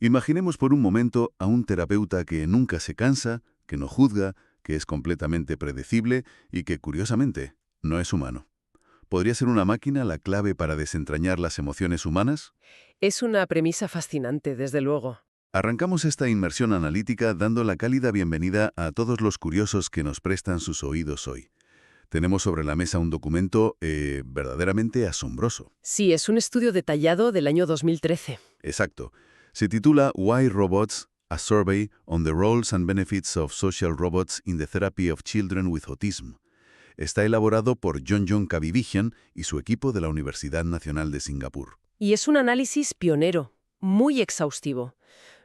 Imaginemos por un momento a un terapeuta que nunca se cansa, que no juzga, que es completamente predecible y que, curiosamente, no es humano. ¿Podría ser una máquina la clave para desentrañar las emociones humanas? Es una premisa fascinante, desde luego. Arrancamos esta inmersión analítica dando la cálida bienvenida a todos los curiosos que nos prestan sus oídos hoy. Tenemos sobre la mesa un documento verdaderamente asombroso. Sí, es un estudio detallado del año 2013. Exacto. Se titula Why Robots? A Survey on the Roles and Benefits of Social Robots in the Therapy of Children with Autism. Está elaborado por John Kavivijian y su equipo de la Universidad Nacional de Singapur. Y es un análisis pionero, muy exhaustivo.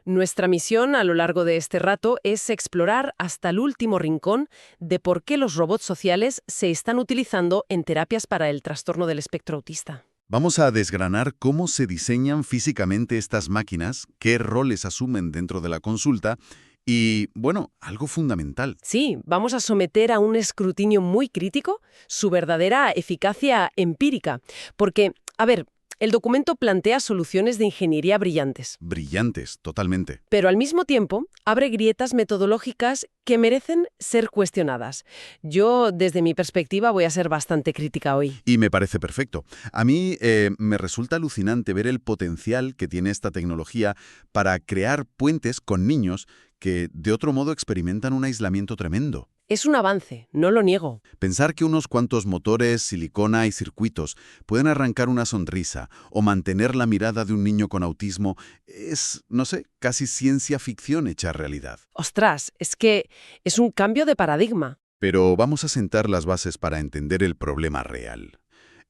Nuestra misión a lo largo de este rato es explorar hasta el último rincón de por qué los robots sociales se están utilizando en terapias para el trastorno del espectro autista. Vamos a desgranar cómo se diseñan físicamente estas máquinas, qué roles asumen dentro de la consulta y, bueno, algo fundamental. Sí, vamos a someter a un escrutinio muy crítico su verdadera eficacia empírica. Porque, a ver, el documento plantea soluciones de ingeniería brillantes. Brillantes, totalmente. Pero al mismo tiempo, abre grietas metodológicas que merecen ser cuestionadas. Yo, desde mi perspectiva, voy a ser bastante crítica hoy. Y me parece perfecto. A mí me resulta alucinante ver el potencial que tiene esta tecnología para crear puentes con niños que de otro modo experimentan un aislamiento tremendo. Es un avance, no lo niego. Pensar que unos cuantos motores, silicona y circuitos pueden arrancar una sonrisa o mantener la mirada de un niño con autismo es, no sé, casi ciencia ficción hecha realidad. Ostras, es que es un cambio de paradigma. Pero vamos a sentar las bases para entender el problema real.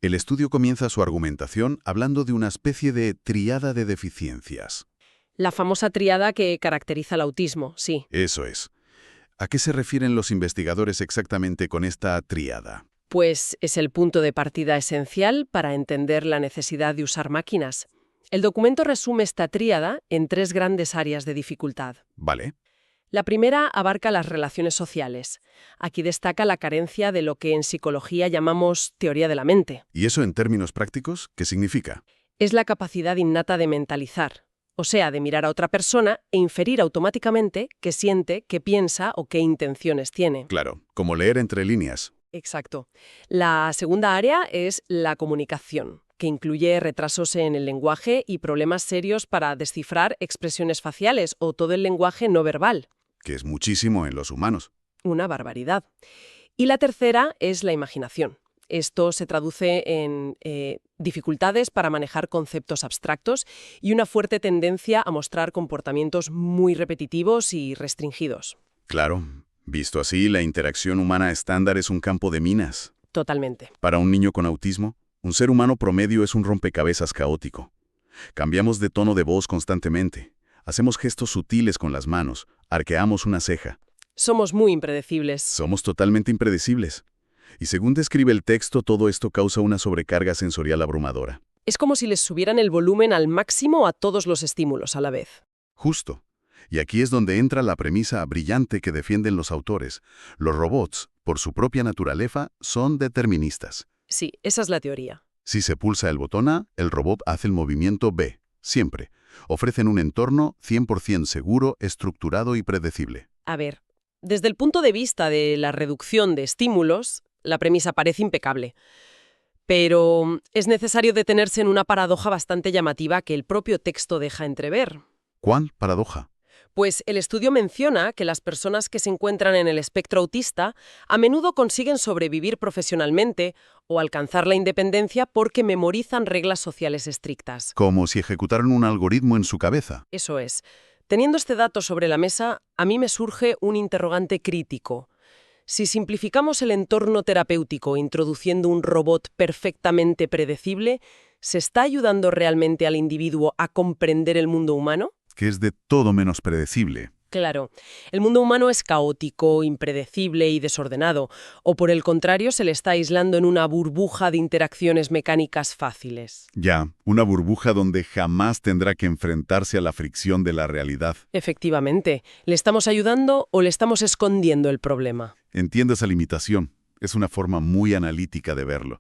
El estudio comienza su argumentación hablando de una especie de tríada de deficiencias. La famosa tríada que caracteriza el autismo, sí. Eso es. ¿A qué se refieren los investigadores exactamente con esta tríada? Pues es el punto de partida esencial para entender la necesidad de usar máquinas. El documento resume esta tríada en 3 grandes áreas de dificultad. Vale. La primera abarca las relaciones sociales. Aquí destaca la carencia de lo que en psicología llamamos teoría de la mente. ¿Y eso en términos prácticos qué significa? Es la capacidad innata de mentalizar, o sea, de mirar a otra persona e inferir automáticamente qué siente, qué piensa o qué intenciones tiene. Claro, como leer entre líneas. Exacto. La segunda área es la comunicación, que incluye retrasos en el lenguaje y problemas serios para descifrar expresiones faciales o todo el lenguaje no verbal. Que es muchísimo en los humanos. Una barbaridad. Y la tercera es la imaginación. Esto se traduce en dificultades para manejar conceptos abstractos y una fuerte tendencia a mostrar comportamientos muy repetitivos y restringidos. Claro, visto así, la interacción humana estándar es un campo de minas. Totalmente. Para un niño con autismo, un ser humano promedio es un rompecabezas caótico. Cambiamos de tono de voz constantemente. Hacemos gestos sutiles con las manos, arqueamos una ceja. Somos muy impredecibles. Somos totalmente impredecibles. Y según describe el texto, todo esto causa una sobrecarga sensorial abrumadora. Es como si les subieran el volumen al máximo a todos los estímulos a la vez. Justo. Y aquí es donde entra la premisa brillante que defienden los autores. Los robots, por su propia naturaleza, son deterministas. Sí, esa es la teoría. Si se pulsa el botón A, el robot hace el movimiento B. Siempre. Ofrecen un entorno 100% seguro, estructurado y predecible. A ver, desde el punto de vista de la reducción de estímulos, la premisa parece impecable. Pero es necesario detenerse en una paradoja bastante llamativa que el propio texto deja entrever. ¿Cuál paradoja? Pues el estudio menciona que las personas que se encuentran en el espectro autista a menudo consiguen sobrevivir profesionalmente o alcanzar la independencia porque memorizan reglas sociales estrictas. Como si ejecutaran un algoritmo en su cabeza. Eso es. Teniendo este dato sobre la mesa, a mí me surge un interrogante crítico. Si simplificamos el entorno terapéutico introduciendo un robot perfectamente predecible, ¿se está ayudando realmente al individuo a comprender el mundo humano? Que es de todo menos predecible. Claro, el mundo humano es caótico, impredecible y desordenado, o por el contrario se le está aislando en una burbuja de interacciones mecánicas fáciles. Ya, una burbuja donde jamás tendrá que enfrentarse a la fricción de la realidad. Efectivamente, ¿le estamos ayudando o le estamos escondiendo el problema? Entiendo esa limitación. Es una forma muy analítica de verlo.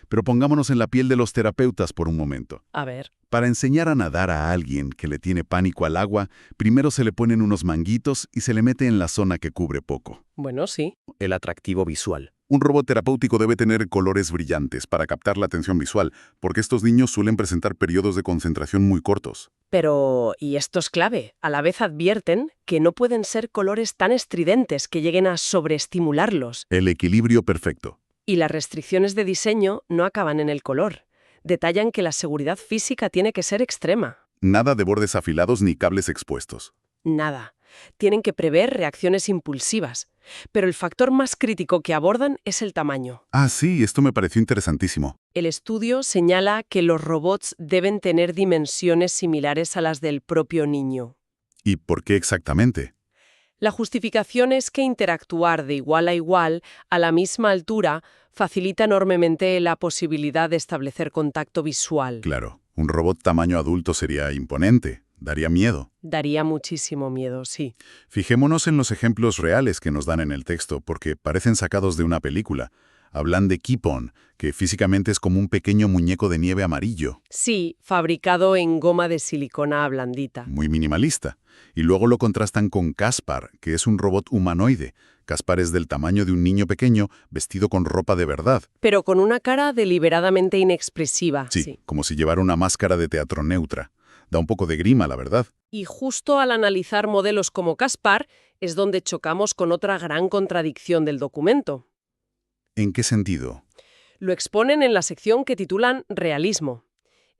Pero pongámonos en la piel de los terapeutas por un momento. A ver. Para enseñar a nadar a alguien que le tiene pánico al agua, primero se le ponen unos manguitos y se le mete en la zona que cubre poco. Bueno, sí. El atractivo visual. Un robot terapéutico debe tener colores brillantes para captar la atención visual, porque estos niños suelen presentar periodos de concentración muy cortos. Pero, y esto es clave, a la vez advierten que no pueden ser colores tan estridentes que lleguen a sobreestimularlos. El equilibrio perfecto. Y las restricciones de diseño no acaban en el color. Detallan que la seguridad física tiene que ser extrema. Nada de bordes afilados ni cables expuestos. Nada. Tienen que prever reacciones impulsivas. Pero el factor más crítico que abordan es el tamaño. Ah, sí, esto me pareció interesantísimo. El estudio señala que los robots deben tener dimensiones similares a las del propio niño. ¿Y por qué exactamente? La justificación es que interactuar de igual, a la misma altura, facilita enormemente la posibilidad de establecer contacto visual. Claro, un robot tamaño adulto sería imponente, daría miedo. Daría muchísimo miedo, sí. Fijémonos en los ejemplos reales que nos dan en el texto, porque parecen sacados de una película. Hablan de Keep-On, que físicamente es como un pequeño muñeco de nieve amarillo. Sí, fabricado en goma de silicona blandita. Muy minimalista. Y luego lo contrastan con Caspar, que es un robot humanoide. Caspar es del tamaño de un niño pequeño, vestido con ropa de verdad. Pero con una cara deliberadamente inexpresiva. Sí, como si llevara una máscara de teatro neutra. Da un poco de grima, la verdad. Y justo al analizar modelos como Caspar, es donde chocamos con otra gran contradicción del documento. ¿En qué sentido? Lo exponen en la sección que titulan Realismo.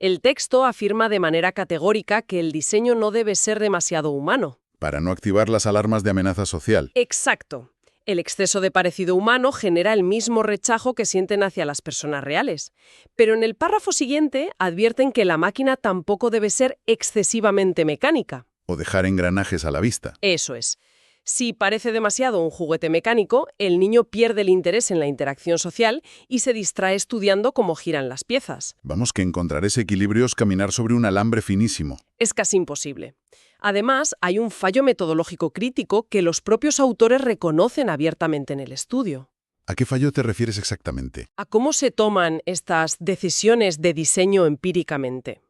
El texto afirma de manera categórica que el diseño no debe ser demasiado humano. Para no activar las alarmas de amenaza social. Exacto. El exceso de parecido humano genera el mismo rechazo que sienten hacia las personas reales. Pero en el párrafo siguiente advierten que la máquina tampoco debe ser excesivamente mecánica. O dejar engranajes a la vista. Eso es. Si parece demasiado un juguete mecánico, el niño pierde el interés en la interacción social y se distrae estudiando cómo giran las piezas. Vamos, que encontrar ese equilibrio es caminar sobre un alambre finísimo. Es casi imposible. Además, hay un fallo metodológico crítico que los propios autores reconocen abiertamente en el estudio. ¿A qué fallo te refieres exactamente? A cómo se toman estas decisiones de diseño empíricamente.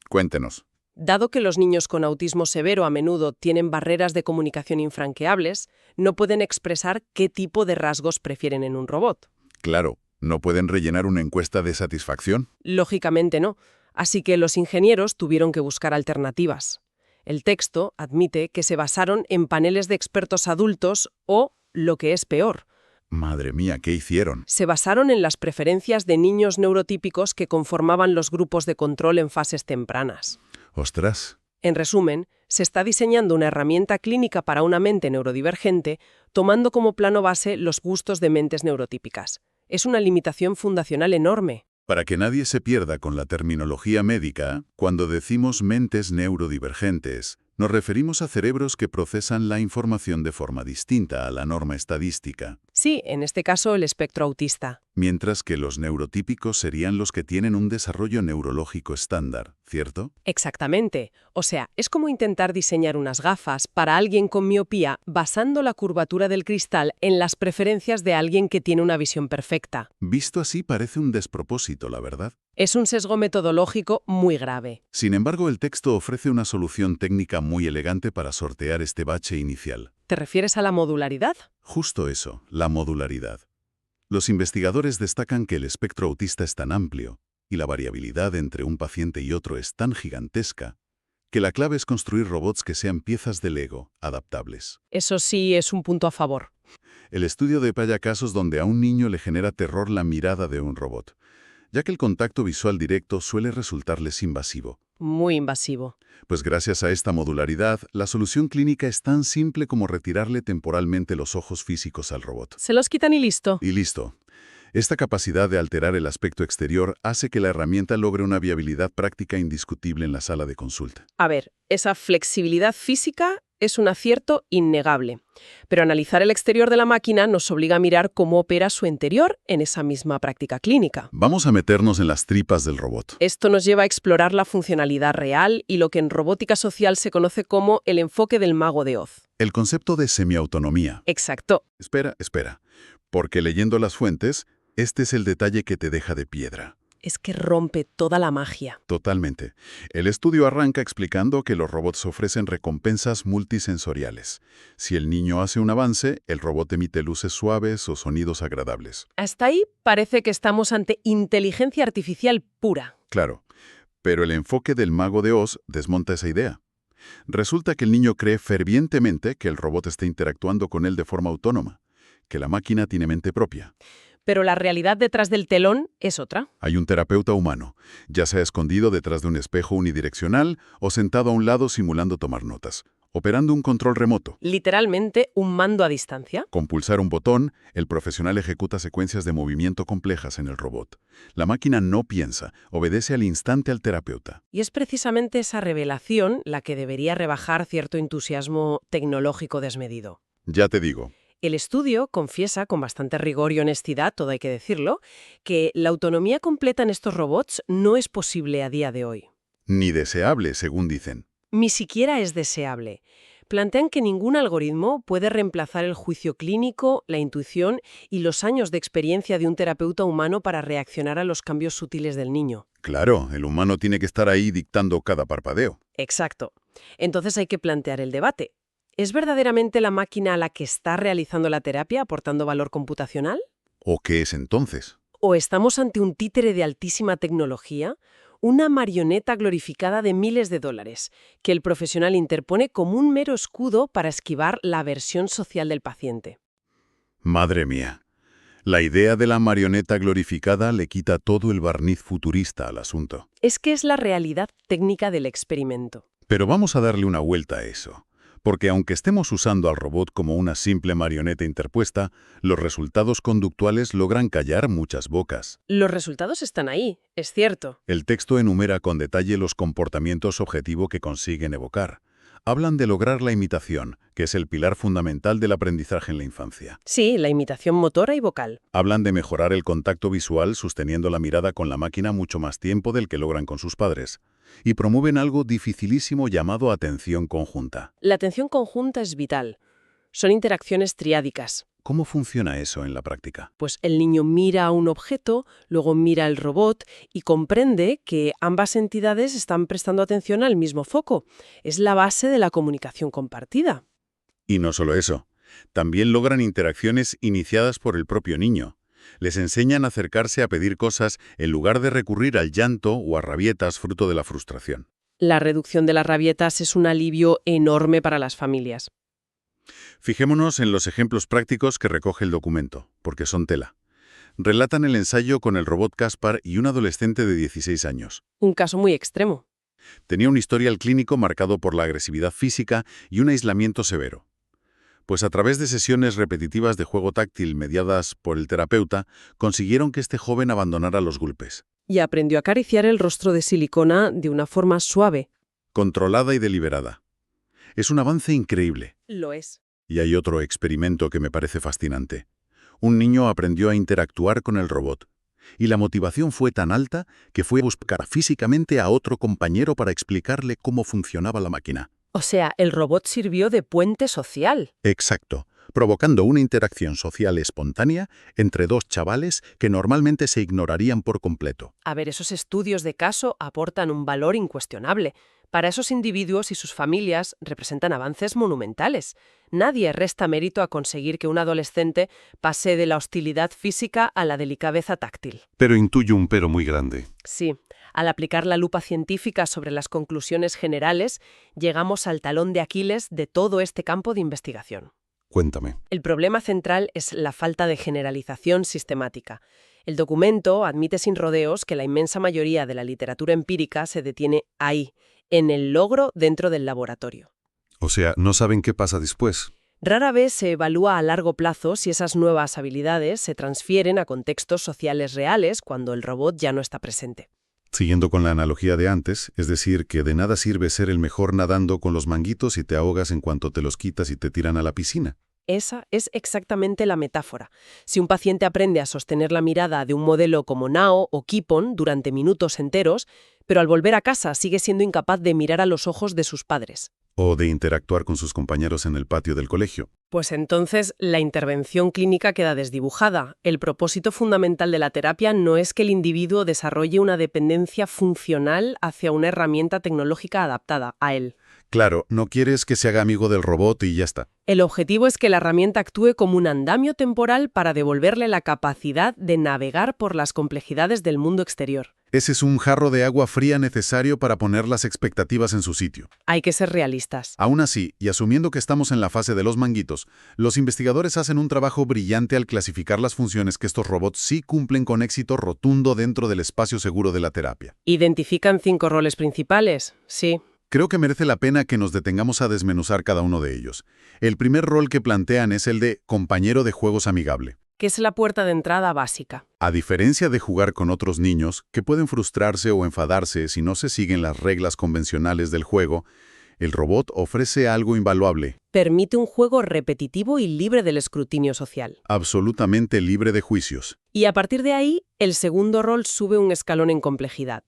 Cuéntenos. Dado que los niños con autismo severo a menudo tienen barreras de comunicación infranqueables, no pueden expresar qué tipo de rasgos prefieren en un robot. Claro, ¿no pueden rellenar una encuesta de satisfacción? Lógicamente no. Así que los ingenieros tuvieron que buscar alternativas. El texto admite que se basaron en paneles de expertos adultos o, lo que es peor, Madre mía, ¿qué hicieron? se basaron en las preferencias de niños neurotípicos que conformaban los grupos de control en fases tempranas. ¡Ostras! En resumen, se está diseñando una herramienta clínica para una mente neurodivergente, tomando como plano base los gustos de mentes neurotípicas. Es una limitación fundacional enorme. Para que nadie se pierda con la terminología médica, cuando decimos mentes neurodivergentes, nos referimos a cerebros que procesan la información de forma distinta a la norma estadística, Sí, en este caso el espectro autista. mientras que los neurotípicos serían los que tienen un desarrollo neurológico estándar, ¿cierto? Exactamente. O sea, es como intentar diseñar unas gafas para alguien con miopía basando la curvatura del cristal en las preferencias de alguien que tiene una visión perfecta. Visto así parece un despropósito, la verdad. Es un sesgo metodológico muy grave. Sin embargo, el texto ofrece una solución técnica muy elegante para sortear este bache inicial. ¿Te refieres a la modularidad? Justo eso, la modularidad. Los investigadores destacan que el espectro autista es tan amplio y la variabilidad entre un paciente y otro es tan gigantesca que la clave es construir robots que sean piezas de Lego, adaptables. Eso sí es un punto a favor. El estudio detalla casos donde a un niño le genera terror la mirada de un robot, ya que el contacto visual directo suele resultarles invasivo. Muy invasivo. Pues gracias a esta modularidad, la solución clínica es tan simple como retirarle temporalmente los ojos físicos al robot. Se los quitan y listo. Y listo. Esta capacidad de alterar el aspecto exterior hace que la herramienta logre una viabilidad práctica indiscutible en la sala de consulta. A ver, esa flexibilidad física es un acierto innegable. Pero analizar el exterior de la máquina nos obliga a mirar cómo opera su interior en esa misma práctica clínica. Vamos a meternos en las tripas del robot. Esto nos lleva a explorar la funcionalidad real y lo que en robótica social se conoce como el enfoque del mago de Oz. El concepto de semiautonomía. Exacto. Espera. Porque leyendo las fuentes, Este es el detalle que te deja de piedra. Es que rompe toda la magia. Totalmente. El estudio arranca explicando que los robots ofrecen recompensas multisensoriales. Si el niño hace un avance, el robot emite luces suaves o sonidos agradables. Hasta ahí parece que estamos ante inteligencia artificial pura. Claro, pero el enfoque del Mago de Oz desmonta esa idea. Resulta que el niño cree fervientemente que el robot está interactuando con él de forma autónoma, que la máquina tiene mente propia. Pero la realidad detrás del telón es otra. Hay un terapeuta humano, ya sea escondido detrás de un espejo unidireccional o sentado a un lado simulando tomar notas, operando un control remoto. Literalmente un mando a distancia. Con pulsar un botón, el profesional ejecuta secuencias de movimiento complejas en el robot. La máquina no piensa, obedece al instante al terapeuta. Y es precisamente esa revelación la que debería rebajar cierto entusiasmo tecnológico desmedido. Ya te digo. El estudio confiesa, con bastante rigor y honestidad, todo hay que decirlo, que la autonomía completa en estos robots no es posible a día de hoy. Ni deseable, según dicen. Ni siquiera es deseable. Plantean que ningún algoritmo puede reemplazar el juicio clínico, la intuición y los años de experiencia de un terapeuta humano para reaccionar a los cambios sutiles del niño. Claro, el humano tiene que estar ahí dictando cada parpadeo. Exacto. Entonces hay que plantear el debate. ¿Es verdaderamente la máquina la que está realizando la terapia aportando valor computacional? ¿O qué es entonces? ¿O estamos ante un títere de altísima tecnología? Una marioneta glorificada de miles de dólares, que el profesional interpone como un mero escudo para esquivar la aversión social del paciente. Madre mía. La idea de la marioneta glorificada le quita todo el barniz futurista al asunto. Es que es la realidad técnica del experimento. Pero vamos a darle una vuelta a eso. Porque aunque estemos usando al robot como una simple marioneta interpuesta, los resultados conductuales logran callar muchas bocas. Los resultados están ahí, es cierto. El texto enumera con detalle los comportamientos objetivo que consiguen evocar. Hablan de lograr la imitación, que es el pilar fundamental del aprendizaje en la infancia. Sí, la imitación motora y vocal. Hablan de mejorar el contacto visual sosteniendo la mirada con la máquina mucho más tiempo del que logran con sus padres. Y promueven algo dificilísimo llamado atención conjunta. La atención conjunta es vital. Son interacciones triádicas. ¿Cómo funciona eso en la práctica? Pues el niño mira a un objeto, luego mira al robot y comprende que ambas entidades están prestando atención al mismo foco. Es la base de la comunicación compartida. Y no solo eso. También logran interacciones iniciadas por el propio niño. Les enseñan a acercarse a pedir cosas en lugar de recurrir al llanto o a rabietas fruto de la frustración. La reducción de las rabietas es un alivio enorme para las familias. Fijémonos en los ejemplos prácticos que recoge el documento, porque son tela. Relatan el ensayo con el robot Caspar y un adolescente de 16 años. Un caso muy extremo. Tenía un historial clínico marcado por la agresividad física y un aislamiento severo. Pues a través de sesiones repetitivas de juego táctil mediadas por el terapeuta, consiguieron que este joven abandonara los golpes. Y aprendió a acariciar el rostro de silicona de una forma suave. Controlada y deliberada. Es un avance increíble. Lo es. Y hay otro experimento que me parece fascinante. Un niño aprendió a interactuar con el robot. Y la motivación fue tan alta que fue a buscar físicamente a otro compañero para explicarle cómo funcionaba la máquina. O sea, el robot sirvió de puente social. Exacto, provocando una interacción social espontánea entre dos chavales que normalmente se ignorarían por completo. A ver, esos estudios de caso aportan un valor incuestionable. Para esos individuos y sus familias representan avances monumentales. Nadie resta mérito a conseguir que un adolescente pase de la hostilidad física a la delicadeza táctil. Pero intuyo un pero muy grande. Sí, al aplicar la lupa científica sobre las conclusiones generales, llegamos al talón de Aquiles de todo este campo de investigación. Cuéntame. El problema central es la falta de generalización sistemática. El documento admite sin rodeos que la inmensa mayoría de la literatura empírica se detiene ahí, en el logro dentro del laboratorio. O sea, no saben qué pasa después. Rara vez se evalúa a largo plazo si esas nuevas habilidades se transfieren a contextos sociales reales cuando el robot ya no está presente. Siguiendo con la analogía de antes, es decir, que de nada sirve ser el mejor nadando con los manguitos y te ahogas en cuanto te los quitas y te tiran a la piscina. Esa es exactamente la metáfora. Si un paciente aprende a sostener la mirada de un modelo como Nao o Kipon durante minutos enteros, pero al volver a casa sigue siendo incapaz de mirar a los ojos de sus padres. O de interactuar con sus compañeros en el patio del colegio. Pues entonces la intervención clínica queda desdibujada. El propósito fundamental de la terapia no es que el individuo desarrolle una dependencia funcional hacia una herramienta tecnológica adaptada a él. Claro, no quieres que se haga amigo del robot y ya está. El objetivo es que la herramienta actúe como un andamio temporal para devolverle la capacidad de navegar por las complejidades del mundo exterior. Ese es un jarro de agua fría necesario para poner las expectativas en su sitio. Hay que ser realistas. Aún así, y asumiendo que estamos en la fase de los manguitos, los investigadores hacen un trabajo brillante al clasificar las funciones que estos robots sí cumplen con éxito rotundo dentro del espacio seguro de la terapia. ¿Identifican 5 roles principales? Sí. Creo que merece la pena que nos detengamos a desmenuzar cada uno de ellos. El primer rol que plantean es el de compañero de juegos amigable. Que es la puerta de entrada básica. A diferencia de jugar con otros niños, que pueden frustrarse o enfadarse si no se siguen las reglas convencionales del juego, el robot ofrece algo invaluable. Permite un juego repetitivo y libre del escrutinio social. Absolutamente libre de juicios. Y a partir de ahí, el segundo rol sube un escalón en complejidad.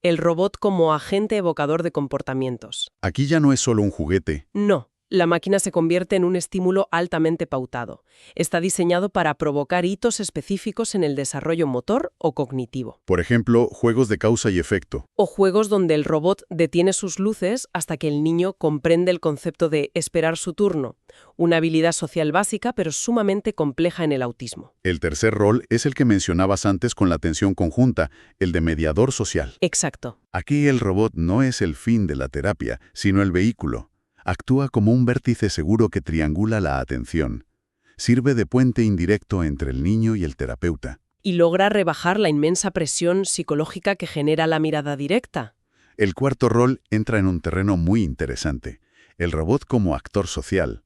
El robot como agente evocador de comportamientos. Aquí ya no es solo un juguete. No. La máquina se convierte en un estímulo altamente pautado. Está diseñado para provocar hitos específicos en el desarrollo motor o cognitivo. Por ejemplo, juegos de causa y efecto. O juegos donde el robot detiene sus luces hasta que el niño comprende el concepto de esperar su turno, una habilidad social básica pero sumamente compleja en el autismo. El tercer rol es el que mencionabas antes con la atención conjunta, el de mediador social. Exacto. Aquí el robot no es el fin de la terapia, sino el vehículo. Actúa como un vértice seguro que triangula la atención. Sirve de puente indirecto entre el niño y el terapeuta. Y logra rebajar la inmensa presión psicológica que genera la mirada directa. El cuarto rol entra en un terreno muy interesante, el robot como actor social.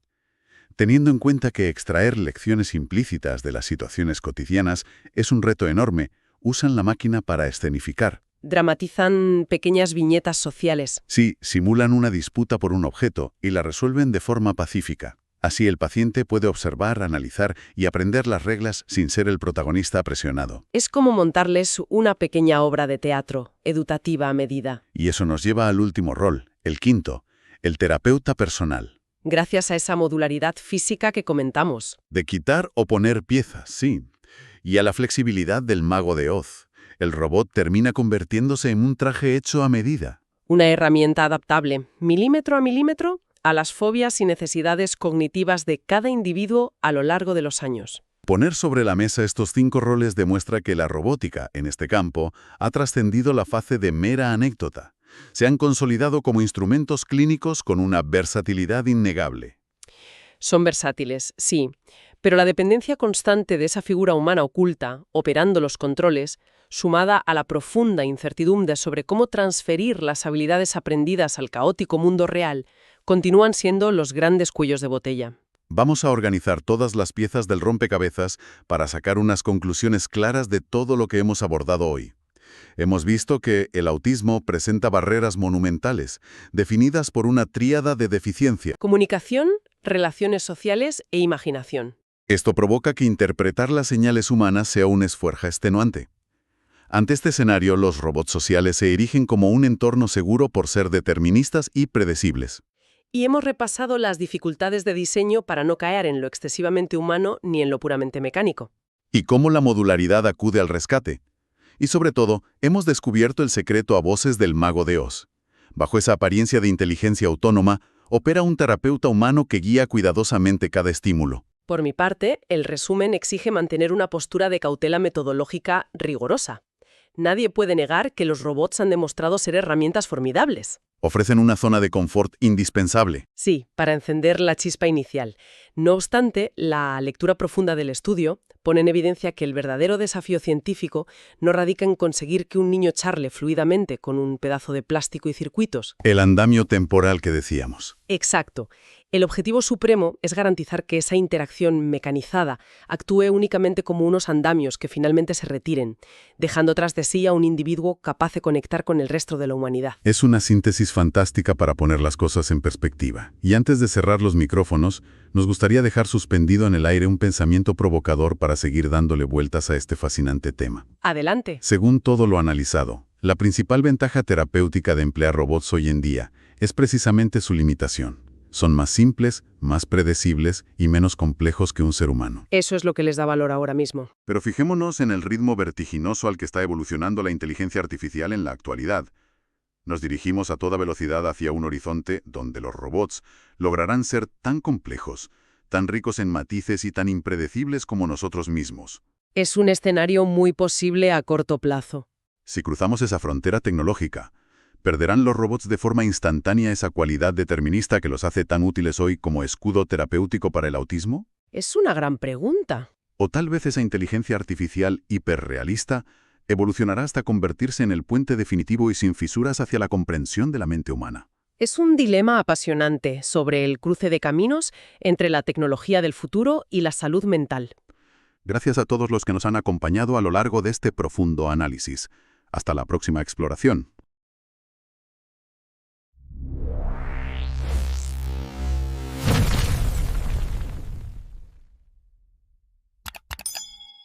Teniendo en cuenta que extraer lecciones implícitas de las situaciones cotidianas es un reto enorme, usan la máquina para escenificar. Dramatizan pequeñas viñetas sociales. Sí, simulan una disputa por un objeto y la resuelven de forma pacífica. Así el paciente puede observar, analizar y aprender las reglas sin ser el protagonista presionado. Es como montarles una pequeña obra de teatro, educativa a medida. Y eso nos lleva al último rol, el quinto, el terapeuta personal. Gracias a esa modularidad física que comentamos. De quitar o poner piezas, sí. Y a la flexibilidad del mago de Oz. El robot termina convirtiéndose en un traje hecho a medida. Una herramienta adaptable, milímetro a milímetro, a las fobias y necesidades cognitivas de cada individuo a lo largo de los años. Poner sobre la mesa estos 5 roles demuestra que la robótica, en este campo, ha trascendido la fase de mera anécdota. Se han consolidado como instrumentos clínicos con una versatilidad innegable. Son versátiles, sí, pero la dependencia constante de esa figura humana oculta, operando los controles, sumada a la profunda incertidumbre sobre cómo transferir las habilidades aprendidas al caótico mundo real, continúan siendo los grandes cuellos de botella. Vamos a organizar todas las piezas del rompecabezas para sacar unas conclusiones claras de todo lo que hemos abordado hoy. Hemos visto que el autismo presenta barreras monumentales, definidas por una tríada de deficiencia. Comunicación, relaciones sociales e imaginación. Esto provoca que interpretar las señales humanas sea un esfuerzo extenuante. Ante este escenario, los robots sociales se erigen como un entorno seguro por ser deterministas y predecibles. Y hemos repasado las dificultades de diseño para no caer en lo excesivamente humano ni en lo puramente mecánico. Y cómo la modularidad acude al rescate. Y sobre todo, hemos descubierto el secreto a voces del mago de Oz. Bajo esa apariencia de inteligencia autónoma, opera un terapeuta humano que guía cuidadosamente cada estímulo. Por mi parte, el resumen exige mantener una postura de cautela metodológica rigurosa. Nadie puede negar que los robots han demostrado ser herramientas formidables. Ofrecen una zona de confort indispensable. Sí, para encender la chispa inicial. No obstante, la lectura profunda del estudio pone en evidencia que el verdadero desafío científico no radica en conseguir que un niño charle fluidamente con un pedazo de plástico y circuitos. El andamio temporal que decíamos. Exacto. El objetivo supremo es garantizar que esa interacción mecanizada actúe únicamente como unos andamios que finalmente se retiren, dejando tras de sí a un individuo capaz de conectar con el resto de la humanidad. Es una síntesis fantástica para poner las cosas en perspectiva. Y antes de cerrar los micrófonos, nos gustaría dejar suspendido en el aire un pensamiento provocador para seguir dándole vueltas a este fascinante tema. Adelante. Según todo lo analizado, la principal ventaja terapéutica de emplear robots hoy en día Es precisamente su limitación. Son más simples, más predecibles y menos complejos que un ser humano. Eso es lo que les da valor ahora mismo. Pero fijémonos en el ritmo vertiginoso al que está evolucionando la inteligencia artificial en la actualidad. Nos dirigimos a toda velocidad hacia un horizonte donde los robots lograrán ser tan complejos, tan ricos en matices y tan impredecibles como nosotros mismos. Es un escenario muy posible a corto plazo. Si cruzamos esa frontera tecnológica, ¿perderán los robots de forma instantánea esa cualidad determinista que los hace tan útiles hoy como escudo terapéutico para el autismo? Es una gran pregunta. ¿O tal vez esa inteligencia artificial hiperrealista evolucionará hasta convertirse en el puente definitivo y sin fisuras hacia la comprensión de la mente humana? Es un dilema apasionante sobre el cruce de caminos entre la tecnología del futuro y la salud mental. Gracias a todos los que nos han acompañado a lo largo de este profundo análisis. Hasta la próxima exploración.